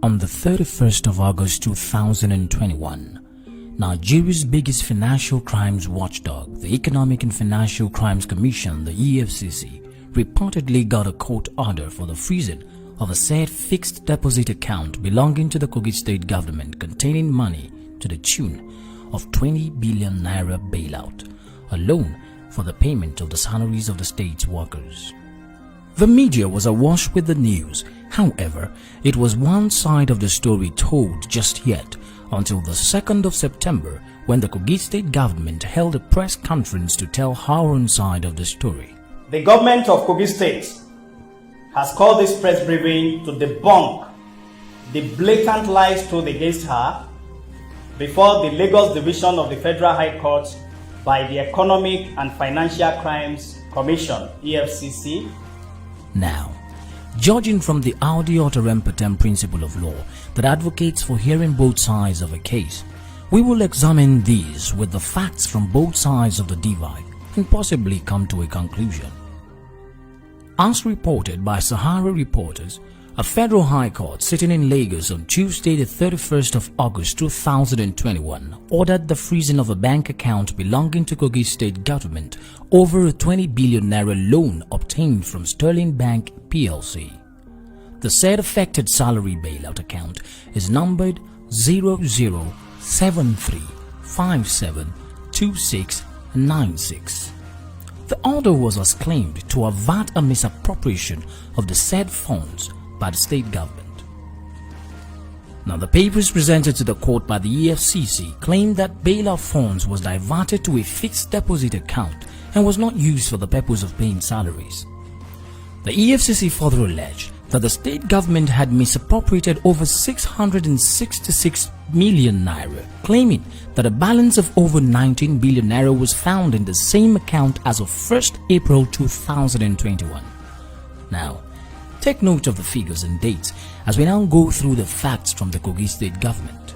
On the 31st of August 2021, Nigeria's biggest financial crimes watchdog, the Economic and Financial Crimes Commission, the EFCC, reportedly got a court order for the freezing of a said fixed deposit account belonging to the Kogi State Govt containing money to the tune of 20 billion naira bailout, a loan for the payment of the salaries of the state's workers. The media was awash with the news. However, it was one side of the story told just yet until the 2nd of September when the Kogi State Govt held a press conference to tell her own side of the story. The government of Kogi State has called this press briefing to debunk the blatant lies told against her before the Lagos Division of the Federal High Court by the Economic and Financial Crimes Commission, EFCC. Now, judging from the audio autorem principle of law that advocates for hearing both sides of a case, we will examine these with the facts from both sides of the divide and possibly come to a conclusion. As reported by Sahara reporters, a federal high court sitting in Lagos on Tuesday the 31st of August 2021 ordered the freezing of a bank account belonging to Kogi State Govt over a 20 billion naira loan obtained from Sterling Bank PLC. The said affected salary bailout account is numbered 0073572696. The order was as claimed to avert a misappropriation of the said funds by the state government. Now, the papers presented to the court by the EFCC claimed that bailout funds was diverted to a fixed deposit account and was not used for the purpose of paying salaries. The EFCC further alleged that the state government had misappropriated over 666 million naira, claiming that a balance of over 19 billion naira was found in the same account as of 1st April 2021. Now, take note of the figures and dates as we now go through the facts from the Kogi State Govt.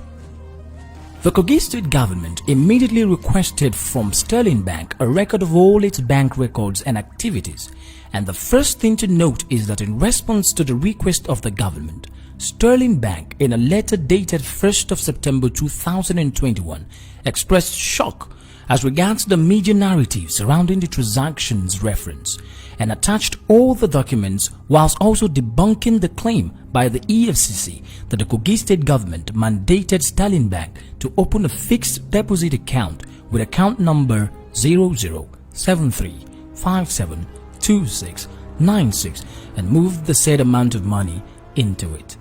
The Kogi State Govt immediately requested from Sterling Bank a record of all its bank records and activities, and the first thing to note is that in response to the request of the government, Sterling Bank, in a letter dated 1st of September 2021, expressed shock as regards the media narrative surrounding the transactions reference and attached all the documents whilst also debunking the claim by the EFCC that the Kogi State Govt mandated Sterling Bank to open a fixed deposit account with account number 0073572696 and moved the said amount of money into it.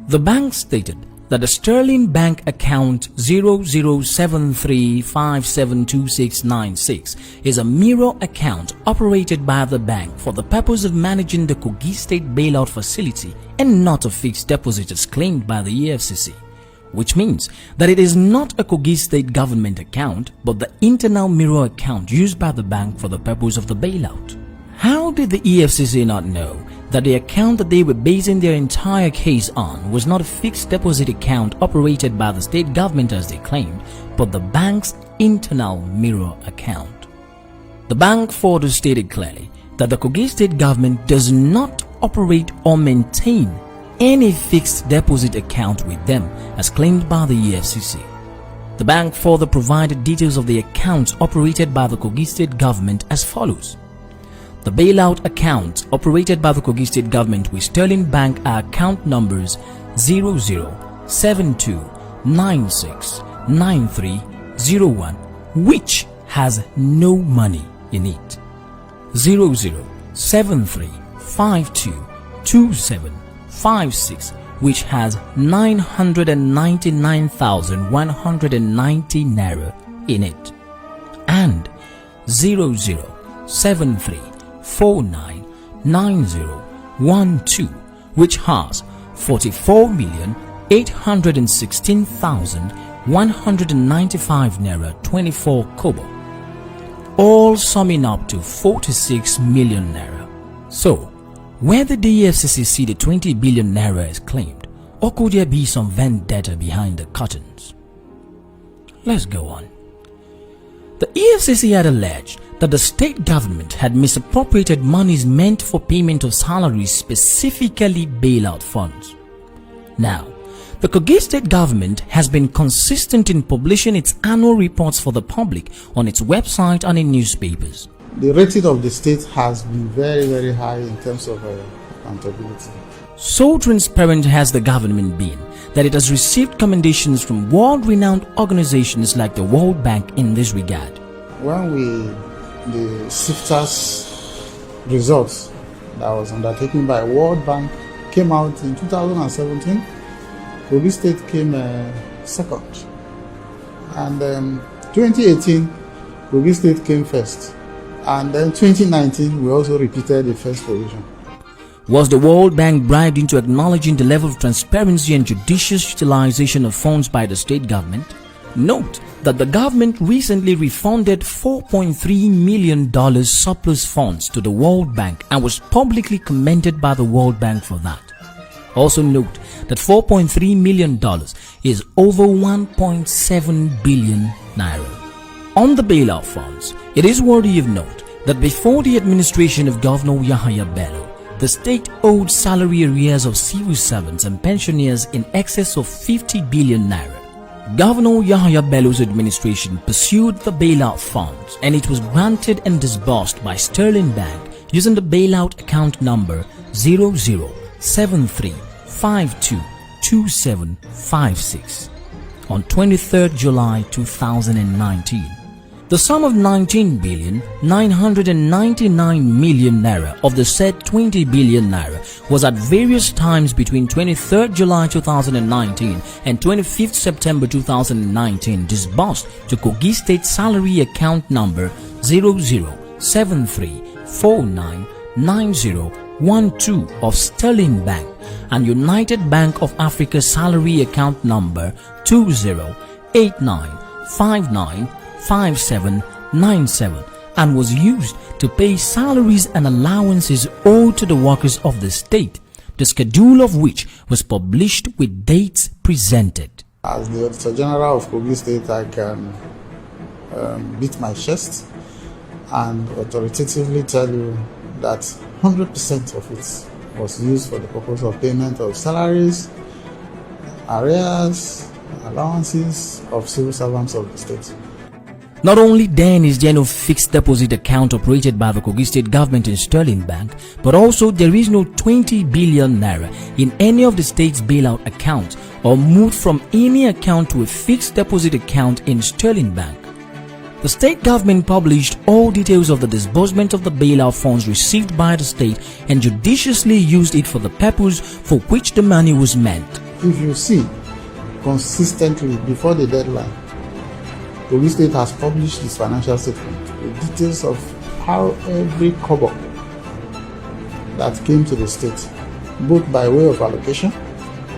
The bank stated that the Sterling Bank account 0073572696 is a mirror account operated by the bank for the purpose of managing the Kogi State bailout facility and not a fixed deposit as claimed by the EFCC, which means that it is not a Kogi State Govt account but the internal mirror account used by the bank for the purpose of the bailout. How did the EFCC not know that the account that they were basing their entire case on was not a fixed deposit account operated by the state government as they claimed, but the bank's internal mirror account? The bank further stated clearly that the Kogi State Govt does not operate or maintain any fixed deposit account with them as claimed by the EFCC. The bank further provided details of the accounts operated by the Kogi State Govt as follows. The bailout accounts operated by the Kogi State Govt with Sterling Bank are account numbers 0072969301, which has no money in it, 0073522756, which has 999,190 naira in it, and 0073499012, which has 44,816,195 naira 24 kobo, all summing up to 46 million naira. So, where did the EFCC see the 20 billion naira as claimed, or could there be some vendetta behind the curtains? Let's go on. The EFCC had alleged that the state government had misappropriated monies meant for payment of salaries, specifically bailout funds. Now, the Kogi State Government has been consistent in publishing its annual reports for the public on its website and in newspapers. The rating of the state has been very, very high in terms of accountability. So transparent has the government been that it has received commendations from world-renowned organizations like the World Bank in this regard. When the SIFTA's results that was undertaken by World Bank came out in 2017, Kogi State came second, and 2018 Kogi State came first, and then 2019 we also repeated the first position. Was the World Bank bribed into acknowledging the level of transparency and judicious utilization of funds by the state government? Note that the government recently refunded $4.3 million surplus funds to the World Bank and was publicly commended by the World Bank for that. Also note that $4.3 million is over 1.7 billion naira. On the bailout funds, it is worthy of note that before the administration of Governor Yahaya Bello, the state owed salary arrears of civil servants and pensioners in excess of 50 billion naira. Governor Yahaya Bello's administration pursued the bailout funds and it was granted and disbursed by Sterling Bank using the bailout account number 0073522756 on 23rd July 2019. The sum of 19,999 million naira of the said 20 billion naira was at various times between 23rd July 2019 and 25th September 2019 disbursed to Kogi State salary account number 0073499012 of Sterling Bank and United Bank of Africa salary account number 2089595797 and was used to pay salaries and allowances owed to the workers of the state, the schedule of which was published with dates presented. As the Auditor General of Kogi State, I can beat my chest and authoritatively tell you that 100% of it was used for the purpose of payment of salaries, arrears, allowances of civil servants of the state. Not only then is there no fixed deposit account operated by the Kogi State Government in Sterling Bank, but also there is no 20 billion naira in any of the state's bailout accounts or moved from any account to a fixed deposit account in Sterling Bank. The state government published all details of the disbursement of the bailout funds received by the state and judiciously used it for the purpose for which the money was meant. If you see consistently before the deadline, Kogi State has published its financial statement with details of how every kobo that came to the state, both by way of allocation,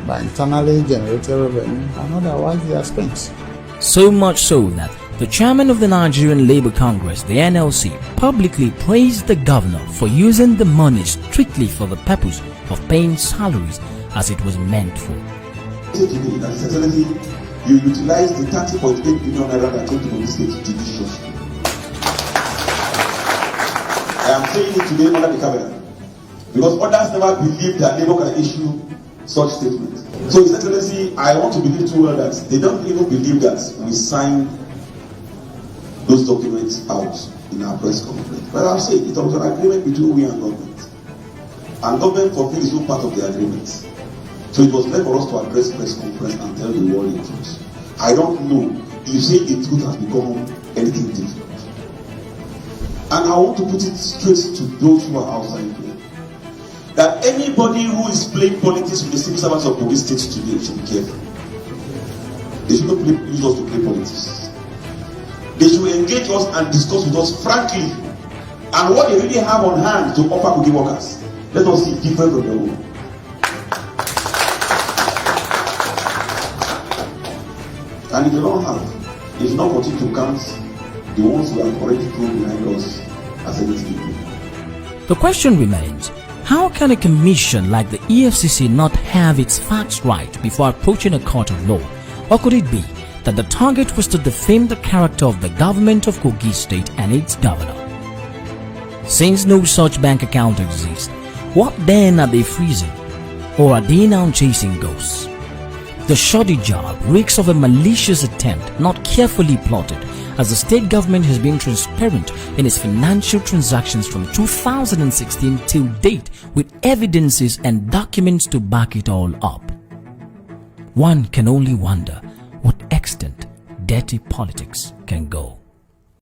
by internally generated revenue, and otherwise they are spent. So much so that the chairman of the Nigerian Labour Congress, the NLC, publicly praised the governor for using the money strictly for the purpose of paying salaries as it was meant for. Today, that is Excellency, you utilize the 30.8 billion naira that came to the state judiciously. I am saying it today under the camera because others never believed that Labour can issue such statements. So, His Excellency, I want to believe too well that they don't even believe that we signed those documents out in our press conference. But I'm saying it was an agreement between we and government. And government fulfilled its own part of the agreement. So it was left for us to address press conference and tell the world the truth. I don't know if saying the truth has become anything different. And I want to put it straight to those who are outside here. That anybody who is playing politics with the civil servants of Kogi State today should be careful. They should not use us to play politics. They should engage us and discuss with us frankly. And what they really have on hand to offer Kogi workers, let us see different from their own. And if they don't have, it's not continue to count the ones who have already thrown behind us as anything. The question remains, how can a commission like the EFCC not have its facts right before approaching a court of law? Or could it be that the target was to defame the character of the government of Kogi State and its governor? Since no such bank account exists, what then are they freezing? Or are they now chasing ghosts? The shoddy job reeks of a malicious attempt not carefully plotted, as the state government has been transparent in its financial transactions from 2016 till date with evidences and documents to back it all up. One can only wonder what extent dirty politics can go.